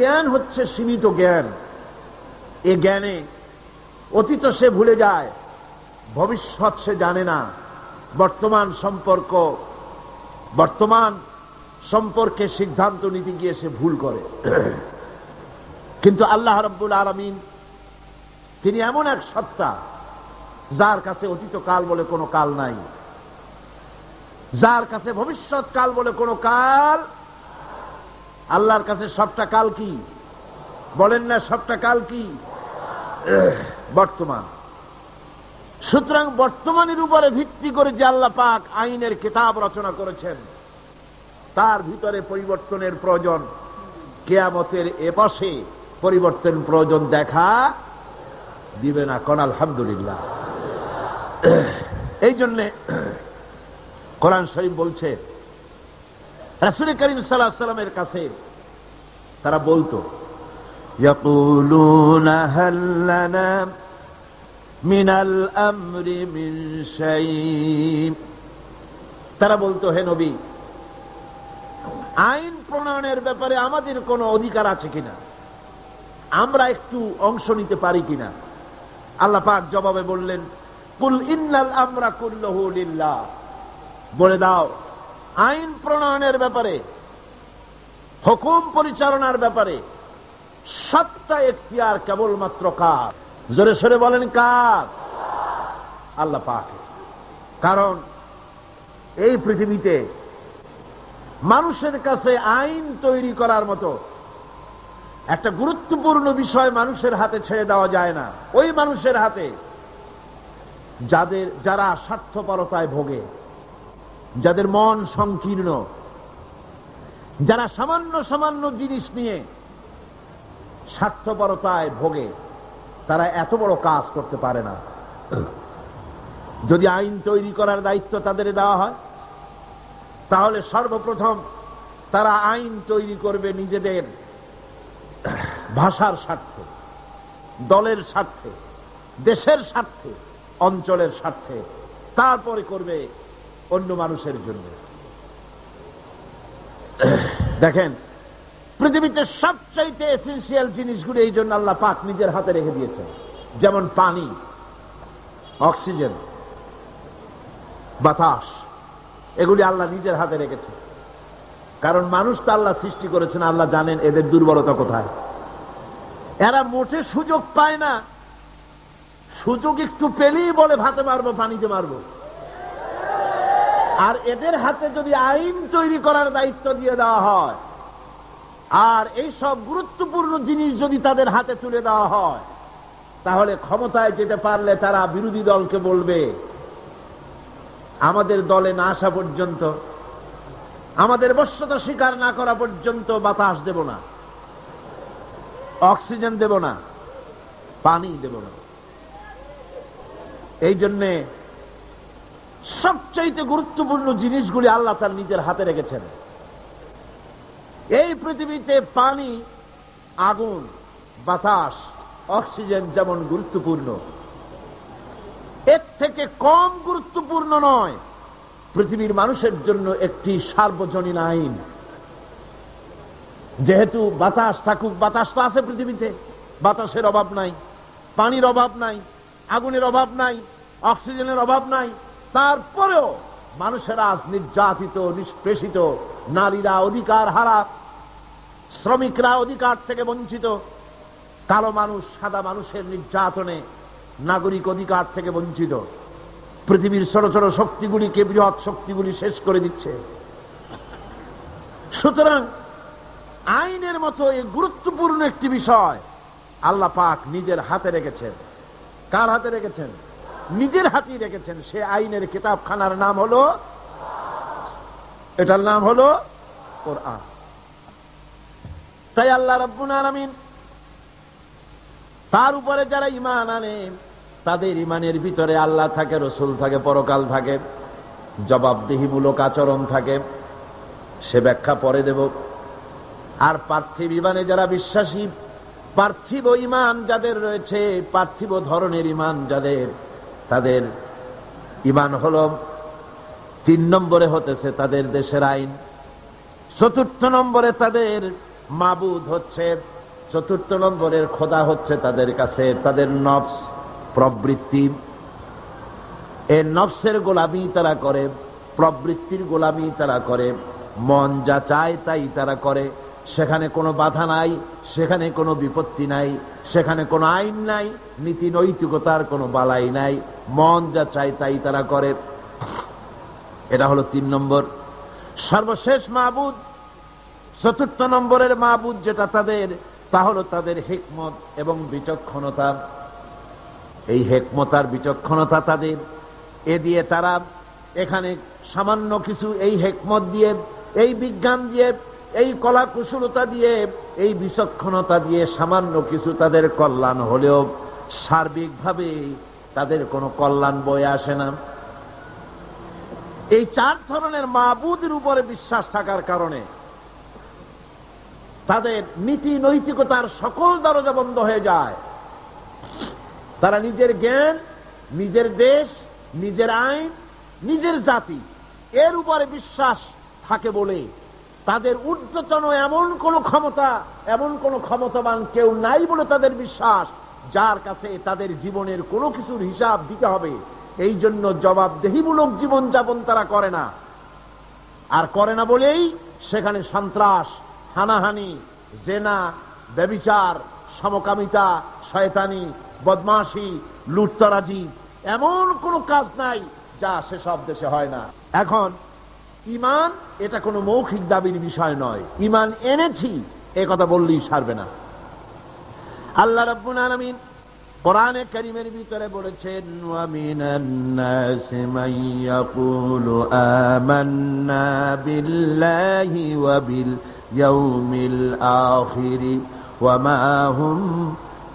জ্ঞান হচ্ছে সীমিত জ্ঞান। এ জ্ঞানে অতীত সে ভুলে যায়, ভবিষ্যৎ সে জানে না, বর্তমান সম্পর্কে সিদ্ধান্ত নিতে গিয়ে সে ভুল করে। কিন্তু আল্লাহ রাব্বুল আলামিন তিনি এমন এক সত্তা যার কাছে অতীত কাল বলে কোনো কাল নাই, যার কাছে ভবিষ্যৎ কাল বলে কোনো কাল। আল্লাহর কাছে সবটা কাল কি বলেন না? সবটা কাল কি? বর্তমান। সুতরাং বর্তমানের উপরে ভিত্তি করে যে আল্লাহ পাক আইনের কিতাব রচনা করেছেন, তার ভিতরে পরিবর্তনের প্রয়োজন কিয়ামতের এপাশে পরিবর্তন প্রয়োজন দেখা দিবে না। কোন আলহামদুলিল্লাহ। এই জন্যে কোরআন শরীফ বলছে, রাসূল করিম সাল্লাল্লাহু আলাইহি ওয়াসাল্লামের কাছে তারা বলতো, ইয়াকুলুনা হাল লানা মিনাল আমরি মিন শাই। তারা বলতো, হে নবী, আইন প্রণয়নের ব্যাপারে আমাদের কোনো অধিকার আছে কিনা, আমরা একটু অংশ নিতে পারি কিনা? আল্লাহ পাক জবাবে বললেন, কুল ইন্নাল আমরা কুল্লুহু লিল্লাহ। বলে দাও, আইন প্রণয়নের ব্যাপারে, হুকুম পরিচালনার ব্যাপারে সবটা এখতিয়ার কেবলমাত্র কার? জোরে সরে বলেন কার? আল্লাহ পাক। কারণ এই পৃথিবীতে মানুষের কাছে আইন তৈরি করার মতো একটা গুরুত্বপূর্ণ বিষয় মানুষের হাতে ছেড়ে দেওয়া যায় না। ওই মানুষের হাতে যারা স্বার্থপরতায় ভোগে, যাদের মন সংকীর্ণ, যারা সামান্য সামান্য জিনিস নিয়ে স্বার্থপরতায় ভোগে, তারা এত বড় কাজ করতে পারে না। যদি আইন তৈরি করার দায়িত্ব তাদের দেওয়া হয়, তাহলে সর্বপ্রথম তারা আইন তৈরি করবে নিজেদের ভাষার স্বার্থে, দলের স্বার্থে, দেশের স্বার্থে, অঞ্চলের স্বার্থে, তারপরে করবে অন্য মানুষের জন্য। দেখেন, পৃথিবীতে সবচাইতে এসেনশিয়াল জিনিসগুলো এই জন্য আল্লাহ পাক নিজের হাতে রেখে দিয়েছেন। যেমন পানি, অক্সিজেন, বাতাস, এগুলি আল্লাহ নিজের হাতে রেখেছে। কারণ মানুষ তো আল্লাহ সৃষ্টি করেছেন, আল্লাহ জানেন এদের দুর্বলতা কোথায়। এরা মোটে সুযোগ পায় না, সুযোগ একটু পেলেই বলে ভাতে মারবো, পানিতে মারবো। আর এদের হাতে যদি আইন তৈরি করার দায়িত্ব দিয়ে দেওয়া হয়, আর এই সব গুরুত্বপূর্ণ জিনিস যদি তাদের হাতে তুলে দেওয়া হয়, তাহলে ক্ষমতায় যেতে পারলে তারা বিরোধী দলকে বলবে, আমাদের দলে না আসা পর্যন্ত, আমাদের বশ্যতা স্বীকার না করা পর্যন্ত বাতাস দেব না, অক্সিজেন দেব না, পানি দেব না। এই জন্যে সবচাইতে গুরুত্বপূর্ণ জিনিসগুলি আল্লাহ তার নিজের হাতে রেখেছেন। এই পৃথিবীতে পানি, আগুন, বাতাস, অক্সিজেন যেমন গুরুত্বপূর্ণ, এর থেকে কম গুরুত্বপূর্ণ নয় পৃথিবীর মানুষের জন্য একটি সার্বজনীন আইন। যেহেতু বাতাস থাকুক, বাতাস তো আছে পৃথিবীতে, বাতাসের অভাব নাই, পানির অভাব নাই, আগুনের অভাব নাই, অক্সিজেনের অভাব নাই, তারপরেও মানুষেরা আজ নির্যাতিত, নিষ্পেষিত, নারীরা অধিকার হারা, শ্রমিকরা অধিকার থেকে বঞ্চিত, কালো মানুষ সাদা মানুষের নির্যাতনে নাগরিক অধিকার থেকে বঞ্চিত। পৃথিবীর ছোট ছোট শক্তিগুলিকে বৃহৎ শক্তিগুলি শেষ করে দিচ্ছে। সুতরাং আইনের মতো এই গুরুত্বপূর্ণ একটি বিষয় আল্লাহ পাক নিজের হাতে রেখেছেন। কার হাতে রেখেছেন? নিজের হাতেই রেখেছেন। সে আইনের কিতাবখানার নাম হলো, এটার নাম হলো কোরআন। তাই আল্লাহ রাব্বুল আলামিন তার উপরে যারা ঈমান আনে, তাদের ঈমানের ভিতরে আল্লাহ থাকে, রাসূল থাকে, পরকাল থাকে, জবাবদিহিমূলক আচরণ থাকে। সে ব্যাখ্যা পরে দেব। আর পার্থিব ঈমানে যারা বিশ্বাসী, পার্থিব ঈমান যাদের রয়েছে, পার্থিব ধরনের ঈমান যাদের, তাদের ঈমান হলো 3 নম্বরে হতেছে তাদের দেশের আইন, 4র্থ নম্বরে তাদের মাবুদ হচ্ছে, চতুর্থ নম্বরের খোদা হচ্ছে তাদের কাছে তাদের নফস, প্রবৃত্তি। এই নফসের গোলামি তারা করে, প্রবৃত্তির গোলামি তারা করে, মন যা চায় তাই তারা করে। সেখানে কোনো বাধা নাই, সেখানে কোনো বিপত্তি নাই, সেখানে কোনো আইন নাই, নীতি নৈতিকতার কোনো বালাই নাই, মন যা চায় তাই তারা করে। এটা হলো 3 নম্বর। সর্বশেষ মাবুদ, চতুর্থ নম্বরের মাবুদ যেটা তাদের, তা হলো তাদের হিকমত এবং বিচক্ষণতা। এই হিকমত আর বিচক্ষণতা তাদের, এ দিয়ে তারা এখানে সামান্য কিছু, এই হিকমত দিয়ে, এই বিজ্ঞান দিয়ে, এই কলা কুশলতা দিয়ে, এই বিচক্ষণতা দিয়ে সামান্য কিছু তাদের কল্যাণ হলেও সার্বিকভাবে তাদের কোনো কল্যাণ বয়ে আসে না। এই 4 ধরনের মাবুদের উপরে বিশ্বাস থাকার কারণে তাদের নীতি নৈতিকতার সকল দরজা বন্ধ হয়ে যায়। তারা নিজের জ্ঞান, নিজের দেশ, নিজের আইন, নিজের জাতি এর উপরে বিশ্বাস থাকে বলে তাদের ঊর্ধ্বতন এমন কোন ক্ষমতা, এমন কোন ক্ষমতাবান কেউ নাই বলে তাদের বিশ্বাস, যার কাছে তাদের জীবনের কোনো কিছুর হিসাব দিতে হবে। এই জন্য জবাবদেহিমূলক জীবনযাপন তারা করে না। আর করে না বলেই সেখানে সন্ত্রাস, হানাহানি, জেনা, ব্যভিচার, সমকামিতা, শয়তানি, বদমাশি, লুটতরাজি, এমন কোন কাজ নাই যা সেসব দেশে হয় না। এখন ঈমান এটা কোনো মৌখিক দাবির বিষয় নয়। ঈমান এনেছি এ কথা বললেই সারবে না। আল্লাহ রাব্বুল আলামিন কোরআনে কারীমের ভিতরে বলেছেন, ওয়া মিনান নাসি মান ইয়াকুলু আমান্না বিল্লাহি ওয়া বিল ইয়াউমিল আখির ওয়া মা হুম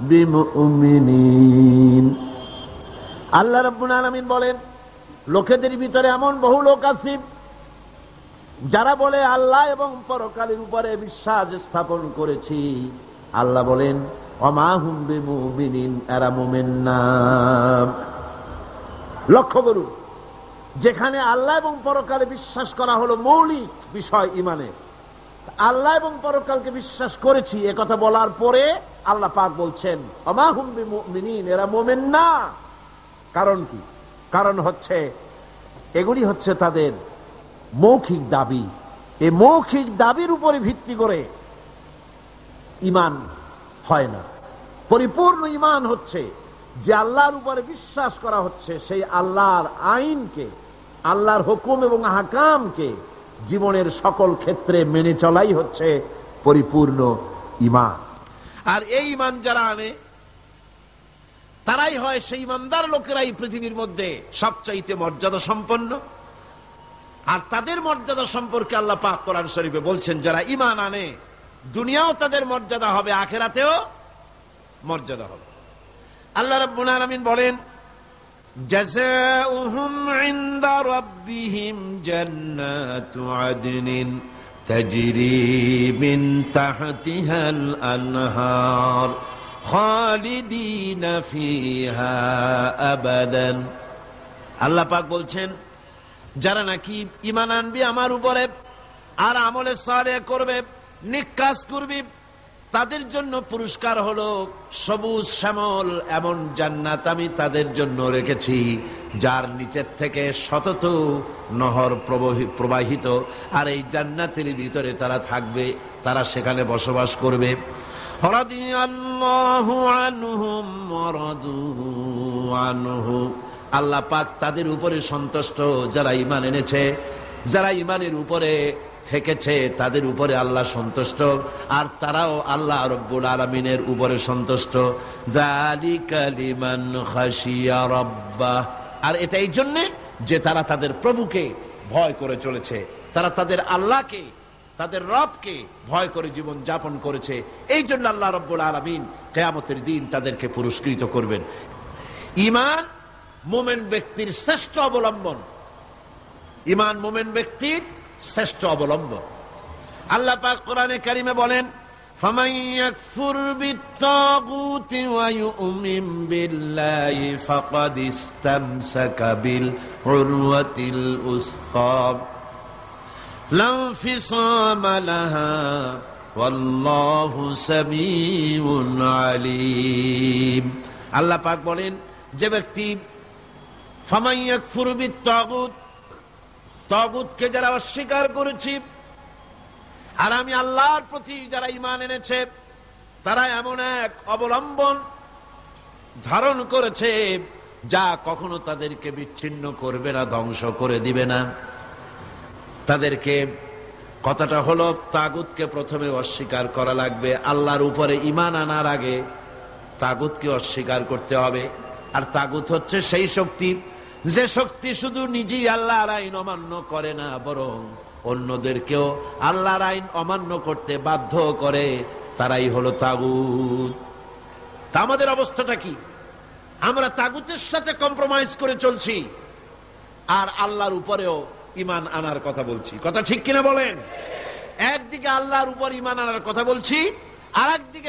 বিমুমিনিন। আল্লাহ রাব্বুল আলামিন বলেন, লোকেদের ভিতরে এমন বহু লোক আছে যারা বলে আল্লাহ এবং পরকালের উপরে বিশ্বাস স্থাপন করেছি। আল্লাহ বলেন, ওমা হুম বিমুমিনিন, এরা মুমিন না। লক্ষ্য করুন, যেখানে আল্লাহ এবং পরকালে বিশ্বাস করা হলো মৌলিক বিষয় ঈমানে, আল্লাহ এবং পরকালকে বিশ্বাস করেছি এ কথা বলার পরে আল্লাহ পাক বলছেন ওমা হুম বিমুমিনিন, এরা মুমিন না। কারণ কি? কারণ হচ্ছে এগুলি হচ্ছে তাদের মৌখিক দাবি। এই মৌখিক দাবির উপরে ভিত্তি করে ঈমান হয় না। পরিপূর্ণ ঈমান হচ্ছে যে আল্লাহর উপরে বিশ্বাস করা হচ্ছে, সেই আল্লাহর আইনকে, আল্লাহর হুকুম এবং আহকামকে জীবনের সকল ক্ষেত্রে মেনে চলাই হচ্ছে পরিপূর্ণ ঈমান। আর এই ঈমান যারা আনে তারাই হয় সেই ঈমানদার লোকেরাই পৃথিবীর মধ্যে সবচাইতে মর্যাদা সম্পন্ন। আর তাদের মর্যাদা সম্পর্কে আল্লাহ পাক কোরআন শরীফে বলছেন, যারা ঈমান আনে দুনিয়াও তাদের মর্যাদা হবে, আখিরাতেও মর্যাদা হবে। আল্লাহ রাব্বুল আলামিন বলেন, জাযাউহুম ইনদা রাব্বিহিম জান্নাতু আদনিন তাজরি মিন তাহতিহাল আনহার খালিদিনা ফিহা আবাদান। আল্লাহ পাক বলছেন, যারা নাকি ঈমান আনবে আমার উপরে আর আমলে সালেহ করবে, নেক কাজ করবে, তাদের জন্য পুরস্কার হলো সবুজ শ্যামল এমন জান্নাত আমি তাদের জন্য রেখেছি, যার নিচের থেকে শতত নহর প্রবাহিত। আর এই জান্নাতের ভিতরে তারা থাকবে, তারা সেখানে বসবাস করবে। রাদিয়াল্লাহু আনহুম ওয়া রাদু আনহু, আল্লাহ পাক তাদের উপরে সন্তুষ্ট যারা ঈমান এনেছে, যারা ঈমানের উপরে থেকেছে তাদের উপরে আল্লাহ সন্তুষ্ট, আর তারাও আল্লাহ রাব্বুল আলামিনের উপরে সন্তুষ্ট। যালিকা লিমান খাশিয়া রাব্বাহ, আর এটা এই জন্য যে তারা তাদের প্রভুকে ভয় করে চলেছে, তারা তাদের আল্লাহকে, তাদের রবকে ভয় করে জীবন যাপন করেছে। এই জন্য আল্লাহ রাব্বুল আলামিন কিয়ামতের দিন তাদেরকে পুরস্কৃত করবেন। ঈমান মুমিন ব্যক্তির শ্রেষ্ঠ অবলম্বন, ঈমান মুমিন ব্যক্তির শ্রেষ্ঠ অবলম্বন। আল্লাহ পাক কোরআনে কারিমে বলেন, ফামান ইয়াকফুর বিত্তাগুতি ওয়া ইউমিন বিল্লাহি ফাকাদ ইসতামসাকা বিল উরওয়াতিল উসকা লা ইনফিসামা লাহা ওয়াল্লাহু সামিউন আলিম। আল্লাহ পাক বলেন, যে ব্যক্তি ফামান ইয়াকফুর বিত-তাগুত, তাগুতকে যারা অস্বীকার করেছে, আর আমি আল্লাহর প্রতি যারা ঈমান এনেছে, তারা এমন এক অবলম্বন ধারণ করেছে যা কখনো তাদেরকে বিচ্ছিন্ন করবে না, ধ্বংস করে দিবে না। তাদেরকে কথাটা হলো, তাগুতকে প্রথমে অস্বীকার করা লাগবে। আল্লাহর উপরে ঈমান আনার আগে তাগুতকে অস্বীকার করতে হবে। আর তাগুত হচ্ছে সেই শক্তি, যে শক্তি শুধু নিজেই আল্লাহর আইন অমান্য করে না, বরং অন্যদেরকেও আল্লাহর আইন অমান্য করতে বাধ্য করে, তারাই হলো তাগুত। তা আমাদের অবস্থাটা কি? আমরা তাগুতের সাথে কম্প্রোমাইজ করে চলছি, আর আল্লাহর উপরেও ঈমান আনার কথা বলছি। কথা ঠিক কিনা বলেন? একদিকে আল্লাহর উপর ঈমান আনার কথা বলছি, আর একদিকে